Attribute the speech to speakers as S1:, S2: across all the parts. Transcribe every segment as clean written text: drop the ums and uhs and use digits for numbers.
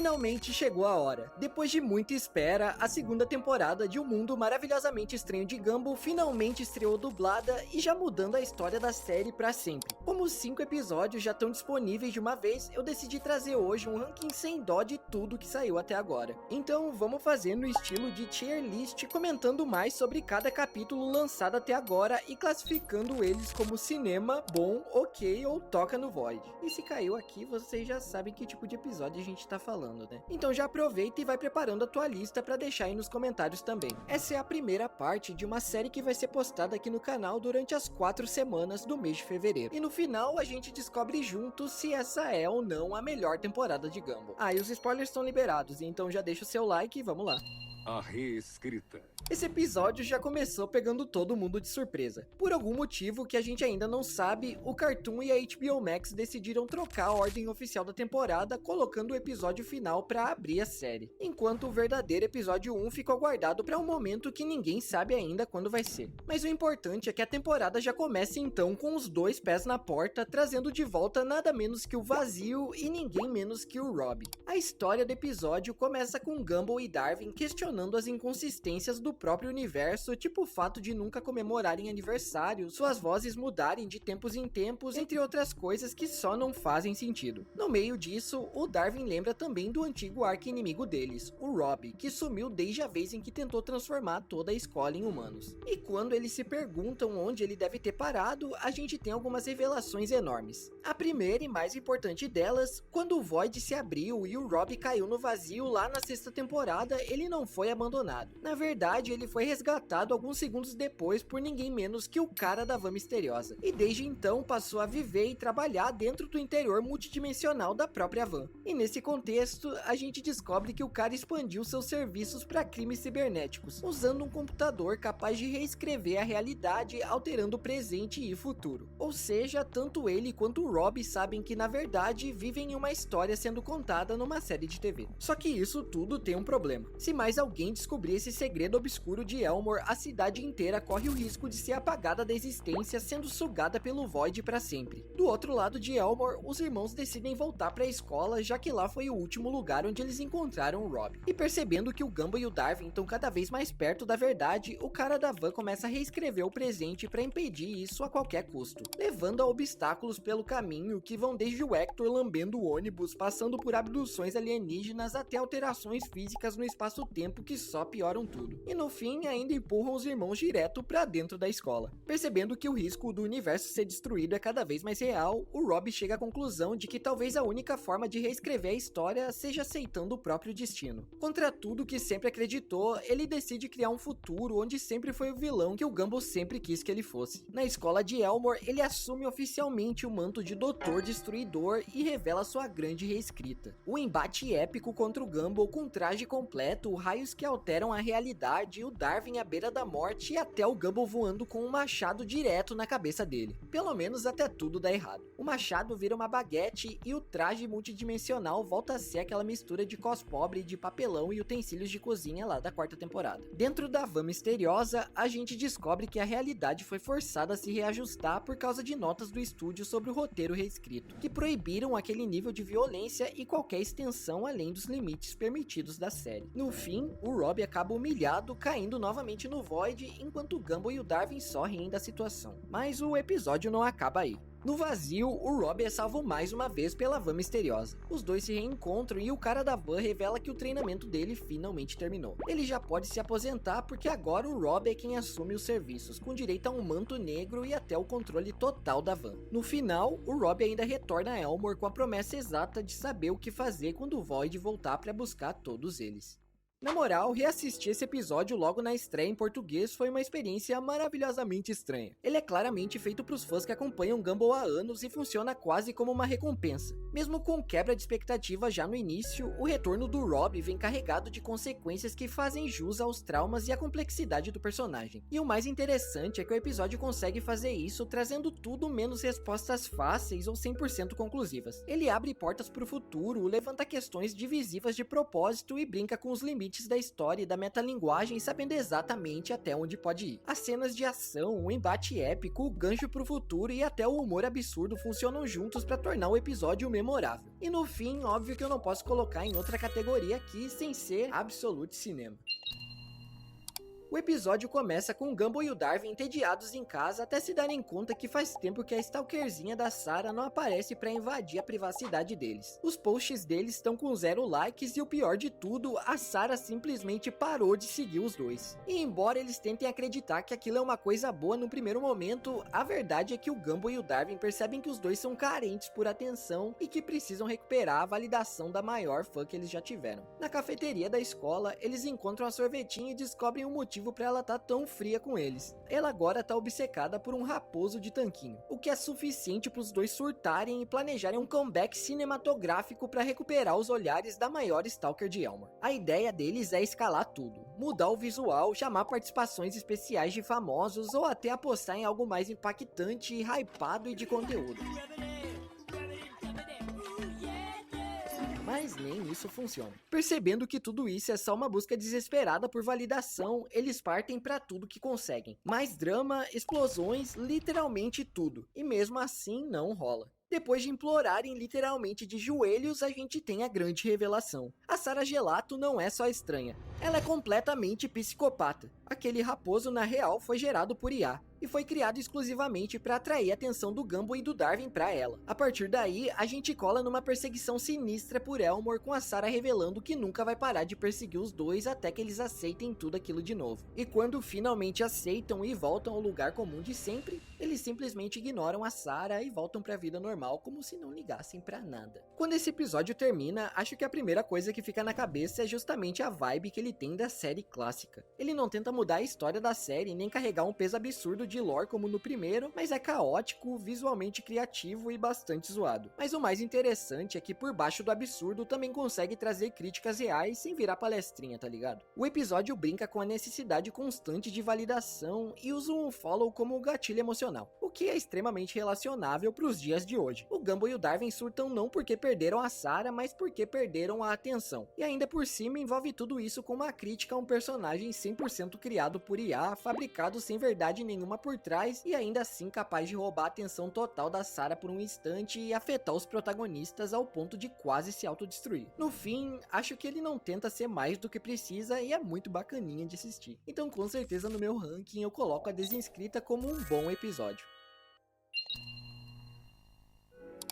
S1: Finalmente chegou a hora. Depois de muita espera, a segunda temporada de O Mundo Maravilhosamente Estranho de Gumball finalmente estreou dublada e já mudando a história da série pra sempre. Como os 5 episódios já estão disponíveis de uma vez, eu decidi trazer hoje um ranking sem dó de tudo que saiu até agora. Então vamos fazer no estilo de tier list, comentando mais sobre cada capítulo lançado até agora e classificando eles como cinema, bom, ok ou toca no void. E se caiu aqui, vocês já sabem que tipo de episódio a gente tá falando, né? Então já aproveita e vai preparando a tua lista pra deixar aí nos comentários também. Essa é a primeira parte de uma série que vai ser postada aqui no canal durante as 4 semanas do mês de fevereiro. E no final a gente descobre juntos se essa é ou não a melhor temporada de Gumball. Ah, e os spoilers estão liberados, então já deixa o seu like e vamos lá.
S2: A reescrita.
S1: Esse episódio já começou pegando todo mundo de surpresa. Por algum motivo que a gente ainda não sabe, o Cartoon e a HBO Max decidiram trocar a ordem oficial da temporada, colocando o episódio final para abrir a série. Enquanto o verdadeiro episódio 1 ficou guardado para um momento que ninguém sabe ainda quando vai ser. Mas o importante é que a temporada já começa então com os 2 pés na porta, trazendo de volta nada menos que o Vazio e ninguém menos que o Rob. A história do episódio começa com Gumball e Darwin questionando as inconsistências do próprio universo, tipo o fato de nunca comemorarem aniversário, suas vozes mudarem de tempos em tempos, entre outras coisas que só não fazem sentido. No meio disso, o Darwin lembra também do antigo arqui-inimigo deles, o Rob, que sumiu desde a vez em que tentou transformar toda a escola em humanos. E quando eles se perguntam onde ele deve ter parado, a gente tem algumas revelações enormes. A primeira e mais importante delas, quando o Void se abriu e o Rob caiu no vazio lá na 6ª temporada, ele não foi abandonado. Na verdade, ele foi resgatado alguns segundos depois por ninguém menos que o cara da van misteriosa. E desde então passou a viver e trabalhar dentro do interior multidimensional da própria van. E nesse contexto, a gente descobre que o cara expandiu seus serviços para crimes cibernéticos, usando um computador capaz de reescrever a realidade, alterando o presente e futuro. Ou seja, tanto ele quanto o Rob sabem que na verdade vivem em uma história sendo contada numa série de TV. Só que isso tudo tem um problema. Se mais alguém descobrir esse segredo obscuro de Elmore, a cidade inteira corre o risco de ser apagada da existência, sendo sugada pelo Void para sempre. Do outro lado de Elmore, os irmãos decidem voltar para a escola, já que lá foi o último lugar onde eles encontraram o Rob. E percebendo que o Gumball e o Darwin estão cada vez mais perto da verdade, o cara da van começa a reescrever o presente para impedir isso a qualquer custo, levando a obstáculos pelo caminho que vão desde o Hector lambendo o ônibus, passando por abduções alienígenas até alterações físicas no espaço-tempo que só pioram tudo. E no fim ainda empurram os irmãos direto pra dentro da escola. Percebendo que o risco do universo ser destruído é cada vez mais real, o Rob chega à conclusão de que talvez a única forma de reescrever a história seja aceitando o próprio destino. Contra tudo que sempre acreditou, ele decide criar um futuro onde sempre foi o vilão que o Gumball sempre quis que ele fosse. Na escola de Elmore, ele assume oficialmente o manto de Doutor Destruidor e revela sua grande reescrita. O embate épico contra o Gumball com traje completo, raios que alteram a realidade, o Darwin à beira da morte e até o Gumball voando com um machado direto na cabeça dele. Pelo menos até tudo dá errado. O machado vira uma baguete e o traje multidimensional volta a ser aquela mistura de cos pobre, de papelão e utensílios de cozinha lá da 4ª temporada. Dentro da van misteriosa, a gente descobre que a realidade foi forçada a se reajustar por causa de notas do estúdio sobre o roteiro reescrito, que proibiram aquele nível de violência e qualquer extensão além dos limites permitidos da série. No fim, o Rob acaba humilhado, caindo novamente no Void, enquanto o Gumball e o Darwin só riem da situação. Mas o episódio não acaba aí. No vazio, o Rob é salvo mais uma vez pela van misteriosa. Os dois se reencontram e o cara da van revela que o treinamento dele finalmente terminou. Ele já pode se aposentar porque agora o Rob é quem assume os serviços, com direito a um manto negro e até o controle total da van. No final, o Rob ainda retorna a Elmore com a promessa exata de saber o que fazer quando o Void voltar para buscar todos eles. Na moral, reassistir esse episódio logo na estreia em português foi uma experiência maravilhosamente estranha. Ele é claramente feito para os fãs que acompanham Gumball há anos e funciona quase como uma recompensa. Mesmo com quebra de expectativa já no início, o retorno do Rob vem carregado de consequências que fazem jus aos traumas e à complexidade do personagem. E o mais interessante é que o episódio consegue fazer isso trazendo tudo menos respostas fáceis ou 100% conclusivas. Ele abre portas para o futuro, levanta questões divisivas de propósito e brinca com os limites convites da história e da metalinguagem, sabendo exatamente até onde pode ir. As cenas de ação, o embate épico, o gancho pro futuro e até o humor absurdo funcionam juntos para tornar o episódio memorável. E no fim, óbvio que eu não posso colocar em outra categoria aqui sem ser Absolute Cinema. O episódio começa com o Gumball e o Darwin entediados em casa até se darem conta que faz tempo que a stalkerzinha da Sarah não aparece para invadir a privacidade deles. Os posts deles estão com 0 likes e o pior de tudo, a Sarah simplesmente parou de seguir os dois. E embora eles tentem acreditar que aquilo é uma coisa boa no primeiro momento, a verdade é que o Gumball e o Darwin percebem que os dois são carentes por atenção e que precisam recuperar a validação da maior fã que eles já tiveram. Na cafeteria da escola, eles encontram a sorvetinha e descobrem o motivo para ela tá tão fria com eles. Ela agora tá obcecada por um raposo de tanquinho, o que é suficiente para os dois surtarem e planejarem um comeback cinematográfico para recuperar os olhares da maior stalker de Elmore. A ideia deles é escalar tudo, mudar o visual, chamar participações especiais de famosos ou até apostar em algo mais impactante, hypado e de conteúdo. Mas nem isso funciona. Percebendo que tudo isso é só uma busca desesperada por validação, eles partem pra tudo que conseguem. Mais drama, explosões, literalmente tudo. E mesmo assim não rola. Depois de implorarem literalmente de joelhos, a gente tem a grande revelação. A Sarah Gelato não é só estranha, ela é completamente psicopata. Aquele raposo na real foi gerado por IA e foi criado exclusivamente para atrair a atenção do Gumball e do Darwin para ela. A partir daí, a gente cola numa perseguição sinistra por Elmore, com a Sarah revelando que nunca vai parar de perseguir os dois até que eles aceitem tudo aquilo de novo. E quando finalmente aceitam e voltam ao lugar comum de sempre, eles simplesmente ignoram a Sarah e voltam para a vida normal como se não ligassem para nada. Quando esse episódio termina, acho que a primeira coisa que fica na cabeça é justamente a vibe que ele tem da série clássica. Ele não tenta mudar a história da série nem carregar um peso absurdo de lore como no primeiro, mas é caótico, visualmente criativo e bastante zoado. Mas o mais interessante é que por baixo do absurdo também consegue trazer críticas reais sem virar palestrinha, tá ligado? O episódio brinca com a necessidade constante de validação e usa um follow como gatilho emocional, o que é extremamente relacionável pros dias de hoje. O Gumball e o Darwin surtam não porque perderam a Sarah, mas porque perderam a atenção. E ainda por cima envolve tudo isso com uma crítica a um personagem 100% criado por IA, fabricado sem verdade nenhuma por trás e ainda assim capaz de roubar a atenção total da Sarah por um instante e afetar os protagonistas ao ponto de quase se autodestruir. No fim, acho que ele não tenta ser mais do que precisa e é muito bacaninha de assistir. Então com certeza no meu ranking eu coloco a Desinscrita como um bom episódio.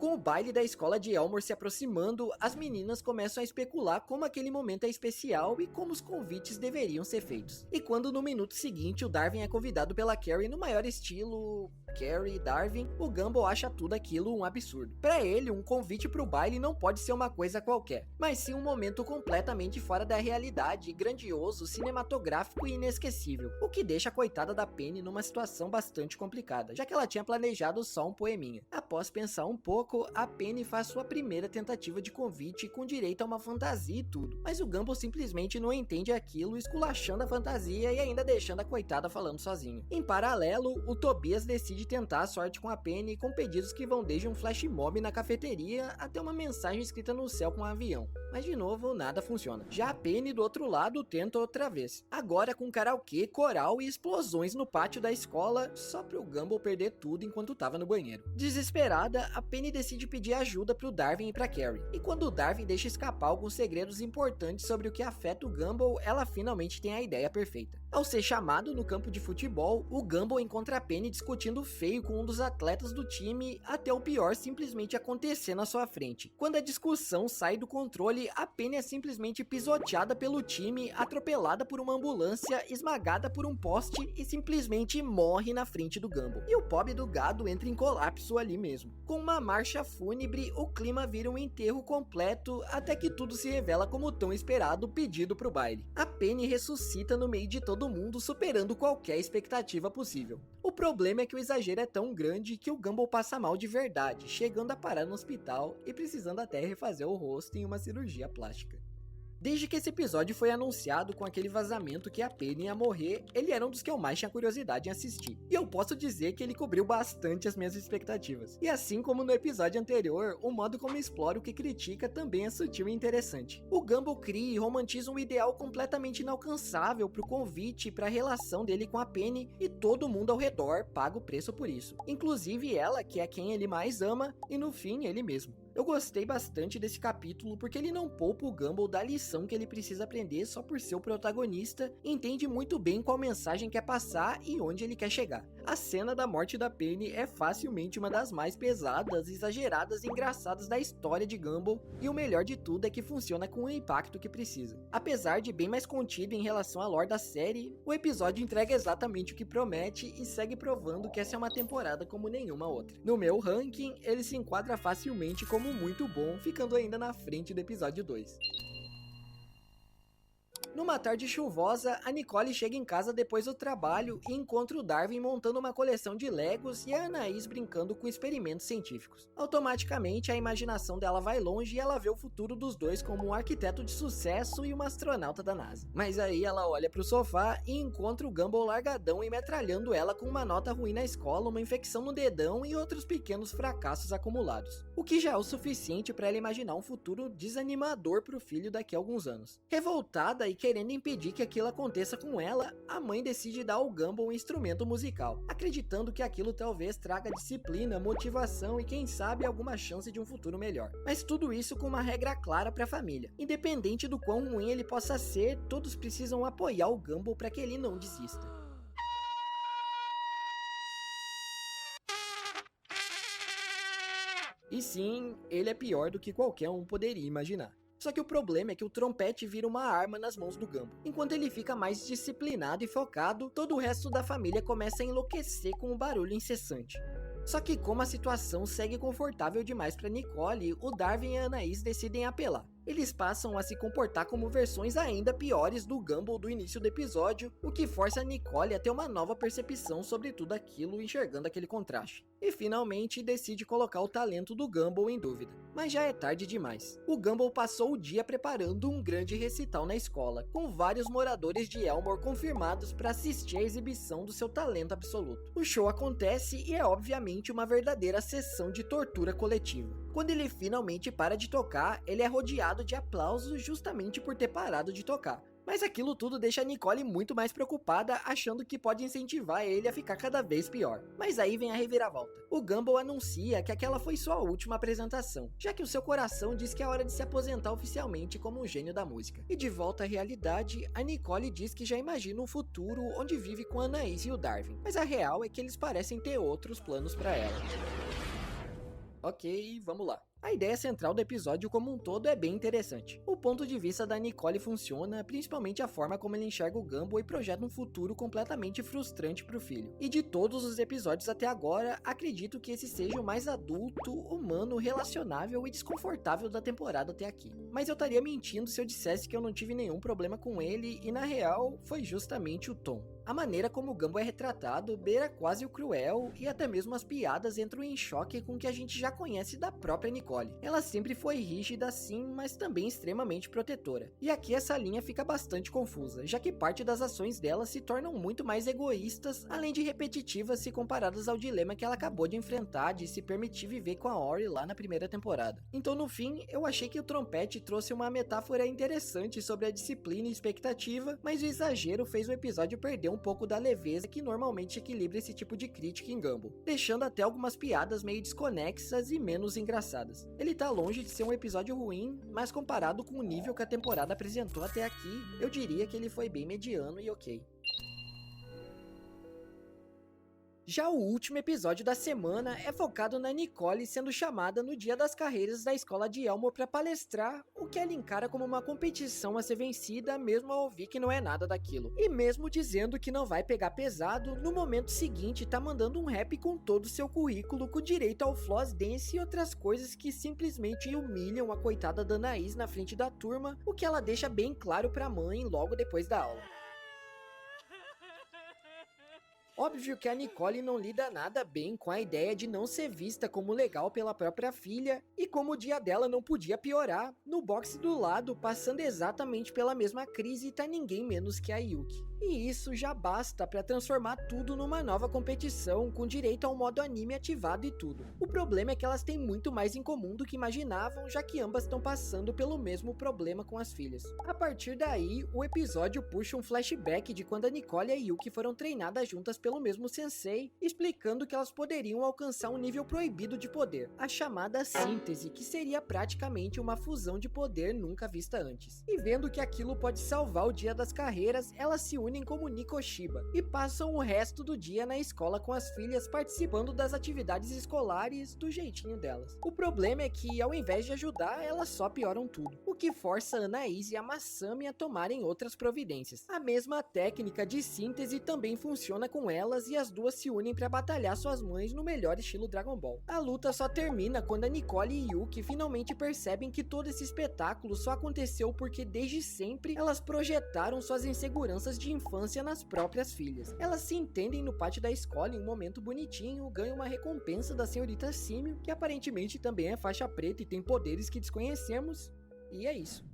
S1: Com o baile da escola de Elmore se aproximando, as meninas começam a especular como aquele momento é especial e como os convites deveriam ser feitos. E quando no minuto seguinte o Darwin é convidado pela Carrie no maior estilo Carrie, Darwin, o Gumball acha tudo aquilo um absurdo. Para ele, um convite pro baile não pode ser uma coisa qualquer, mas sim um momento completamente fora da realidade, grandioso, cinematográfico e inesquecível, o que deixa a coitada da Penny numa situação bastante complicada, já que ela tinha planejado só um poeminha. Após pensar um pouco, a Penny faz sua primeira tentativa de convite com direito a uma fantasia e tudo, mas o Gumball simplesmente não entende aquilo, esculachando a fantasia e ainda deixando a coitada falando sozinha. Em paralelo, o Tobias decide tentar a sorte com a Penny com pedidos que vão desde um flash mob na cafeteria até uma mensagem escrita no céu com um avião. Mas de novo, nada funciona. Já a Penny do outro lado tenta outra vez. Agora com karaokê, coral e explosões no pátio da escola, só pro Gumball perder tudo enquanto tava no banheiro. Desesperada, a Penny decide pedir ajuda pro Darwin e pra Carrie. E quando o Darwin deixa escapar alguns segredos importantes sobre o que afeta o Gumball, ela finalmente tem a ideia perfeita. Ao ser chamado no campo de futebol, o Gumball encontra a Penny discutindo feio com um dos atletas do time, até o pior simplesmente acontecer na sua frente. Quando a discussão sai do controle, a Penny é simplesmente pisoteada pelo time, atropelada por uma ambulância, esmagada por um poste e simplesmente morre na frente do Gumball. E o pobre do gado entra em colapso ali mesmo. Com uma marcha fúnebre, o clima vira um enterro completo, até que tudo se revela como o tão esperado pedido pro baile. A Penny ressuscita no meio de todo mundo, superando qualquer expectativa possível. O problema é que o exagero é tão grande que o Gumball passa mal de verdade, chegando a parar no hospital e precisando até refazer o rosto em uma cirurgia plástica. Desde que esse episódio foi anunciado com aquele vazamento que a Penny ia morrer, ele era um dos que eu mais tinha curiosidade em assistir. E eu posso dizer que ele cobriu bastante as minhas expectativas. E assim como no episódio anterior, o modo como explora o que critica também é sutil e interessante. O Gumball cria e romantiza um ideal completamente inalcançável pro convite e pra relação dele com a Penny, e todo mundo ao redor paga o preço por isso. Inclusive ela, que é quem ele mais ama, e no fim ele mesmo. Eu gostei bastante desse capítulo porque ele não poupa o Gumball da lição que ele precisa aprender só por ser o protagonista e entende muito bem qual mensagem quer passar e onde ele quer chegar. A cena da morte da Penny é facilmente uma das mais pesadas, exageradas e engraçadas da história de Gumball, e o melhor de tudo é que funciona com o impacto que precisa. Apesar de bem mais contido em relação à lore da série, o episódio entrega exatamente o que promete e segue provando que essa é uma temporada como nenhuma outra. No meu ranking, ele se enquadra facilmente como muito bom, ficando ainda na frente do episódio 2. Numa tarde chuvosa, a Nicole chega em casa depois do trabalho e encontra o Darwin montando uma coleção de Legos e a Anaís brincando com experimentos científicos. Automaticamente, a imaginação dela vai longe e ela vê o futuro dos dois como um arquiteto de sucesso e uma astronauta da NASA. Mas aí ela olha pro sofá e encontra o Gumball largadão e metralhando ela com uma nota ruim na escola, uma infecção no dedão e outros pequenos fracassos acumulados. O que já é o suficiente para ela imaginar um futuro desanimador pro filho daqui a alguns anos. Revoltada e querendo impedir que aquilo aconteça com ela, a mãe decide dar ao Gumball um instrumento musical, acreditando que aquilo talvez traga disciplina, motivação e quem sabe alguma chance de um futuro melhor. Mas tudo isso com uma regra clara para a família. Independente do quão ruim ele possa ser, todos precisam apoiar o Gumball para que ele não desista. E sim, ele é pior do que qualquer um poderia imaginar. Só que o problema é que o trompete vira uma arma nas mãos do Gumball. Enquanto ele fica mais disciplinado e focado, todo o resto da família começa a enlouquecer com o barulho incessante. Só que como a situação segue confortável demais para Nicole, o Darwin e a Anaís decidem apelar. Eles passam a se comportar como versões ainda piores do Gumball do início do episódio, o que força a Nicole a ter uma nova percepção sobre tudo aquilo, enxergando aquele contraste. E finalmente decide colocar o talento do Gumball em dúvida. Mas já é tarde demais. O Gumball passou o dia preparando um grande recital na escola, com vários moradores de Elmore confirmados para assistir à exibição do seu talento absoluto. O show acontece e é obviamente uma verdadeira sessão de tortura coletiva. Quando ele finalmente para de tocar, ele é rodeado de aplausos justamente por ter parado de tocar. Mas aquilo tudo deixa a Nicole muito mais preocupada, achando que pode incentivar ele a ficar cada vez pior. Mas aí vem a reviravolta. O Gumball anuncia que aquela foi sua última apresentação, já que o seu coração diz que é hora de se aposentar oficialmente como um gênio da música. E de volta à realidade, a Nicole diz que já imagina um futuro onde vive com a Anaís e o Darwin. Mas a real é que eles parecem ter outros planos para ela. Ok, vamos lá. A ideia central do episódio como um todo é bem interessante. O ponto de vista da Nicole funciona, principalmente a forma como ele enxerga o Gumball e projeta um futuro completamente frustrante para o filho. E de todos os episódios até agora, acredito que esse seja o mais adulto, humano, relacionável e desconfortável da temporada até aqui. Mas eu estaria mentindo se eu dissesse que eu não tive nenhum problema com ele e na real foi justamente o tom. A maneira como o Gumball é retratado beira quase o cruel e até mesmo as piadas entram em choque com o que a gente já conhece da própria Nicole. Ela sempre foi rígida sim, mas também extremamente protetora. E aqui essa linha fica bastante confusa, já que parte das ações dela se tornam muito mais egoístas, além de repetitivas se comparadas ao dilema que ela acabou de enfrentar de se permitir viver com a Ori lá na primeira temporada. Então no fim, eu achei que o trompete trouxe uma metáfora interessante sobre a disciplina e expectativa, mas o exagero fez o episódio perder um pouco da leveza que normalmente equilibra esse tipo de crítica em Gumball, deixando até algumas piadas meio desconexas e menos engraçadas. Ele tá longe de ser um episódio ruim, mas comparado com o nível que a temporada apresentou até aqui, eu diria que ele foi bem mediano e ok. Já o último episódio da semana é focado na Nicole sendo chamada no dia das carreiras da escola de Elmore para palestrar, o que ela encara como uma competição a ser vencida, mesmo ao ouvir que não é nada daquilo. E mesmo dizendo que não vai pegar pesado, no momento seguinte tá mandando um rap com todo o seu currículo, com direito ao floss dance e outras coisas que simplesmente humilham a coitada da Anaís na frente da turma, o que ela deixa bem claro pra mãe logo depois da aula. Óbvio que a Nicole não lida nada bem com a ideia de não ser vista como legal pela própria filha, e como o dia dela não podia piorar, no boxe do lado, passando exatamente pela mesma crise, tá ninguém menos que a Yuki. E isso já basta para transformar tudo numa nova competição, com direito ao modo anime ativado e tudo. O problema é que elas têm muito mais em comum do que imaginavam, já que ambas estão passando pelo mesmo problema com as filhas. A partir daí, o episódio puxa um flashback de quando a Nicole e a Yuki foram treinadas juntas pelo mesmo sensei, explicando que elas poderiam alcançar um nível proibido de poder, a chamada síntese, que seria praticamente uma fusão de poder nunca vista antes. E vendo que aquilo pode salvar o dia das carreiras, elas se unem como Nikoshiba e passam o resto do dia na escola com as filhas, participando das atividades escolares do jeitinho delas. O problema é que, ao invés de ajudar, elas só pioram tudo, o que força a Anaís e a Masami a tomarem outras providências. A mesma técnica de síntese também funciona com elas e as duas se unem para batalhar suas mães no melhor estilo Dragon Ball. A luta só termina quando a Nicole e Yuki finalmente percebem que todo esse espetáculo só aconteceu porque desde sempre elas projetaram suas inseguranças de infância nas próprias filhas. Elas se entendem no pátio da escola em um momento bonitinho, ganham uma recompensa da senhorita Simio, que aparentemente também é faixa preta e tem poderes que desconhecemos, e é isso.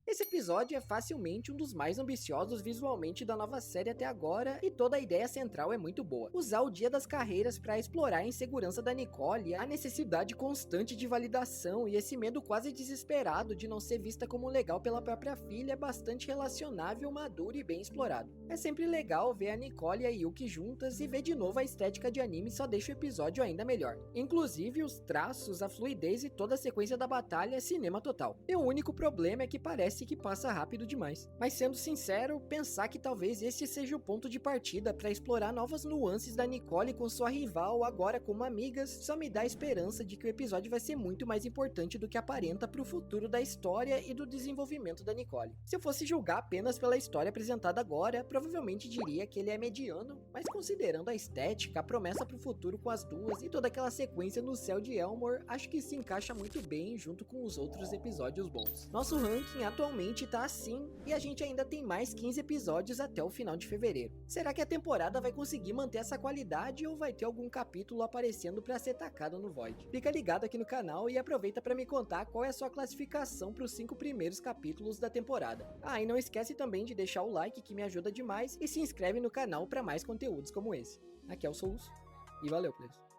S1: Esse episódio é facilmente um dos mais ambiciosos visualmente da nova série até agora, e toda a ideia central é muito boa. Usar o dia das carreiras para explorar a insegurança da Nicole, a necessidade constante de validação e esse medo quase desesperado de não ser vista como legal pela própria filha é bastante relacionável, maduro e bem explorado. É sempre legal ver a Nicole e a Yuki juntas, e ver de novo a estética de anime só deixa o episódio ainda melhor. Inclusive os traços, a fluidez e toda a sequência da batalha é cinema total. E o único problema é que parece que passa rápido demais. Mas sendo sincero, pensar que talvez este seja o ponto de partida para explorar novas nuances da Nicole com sua rival agora como amigas, só me dá a esperança de que o episódio vai ser muito mais importante do que aparenta para o futuro da história e do desenvolvimento da Nicole. Se eu fosse julgar apenas pela história apresentada agora, provavelmente diria que ele é mediano, mas considerando a estética, a promessa para o futuro com as duas e toda aquela sequência no céu de Elmore, acho que se encaixa muito bem junto com os outros episódios bons. Nosso ranking atualmente tá assim, e a gente ainda tem mais 15 episódios até o final de fevereiro. Será que a temporada vai conseguir manter essa qualidade ou vai ter algum capítulo aparecendo para ser tacado no Void? Fica ligado aqui no canal e aproveita para me contar qual é a sua classificação para os 5 primeiros capítulos da temporada. Ah, e não esquece também de deixar o like, que me ajuda demais, e se inscreve no canal para mais conteúdos como esse. Aqui é o Soluço, e valeu, players!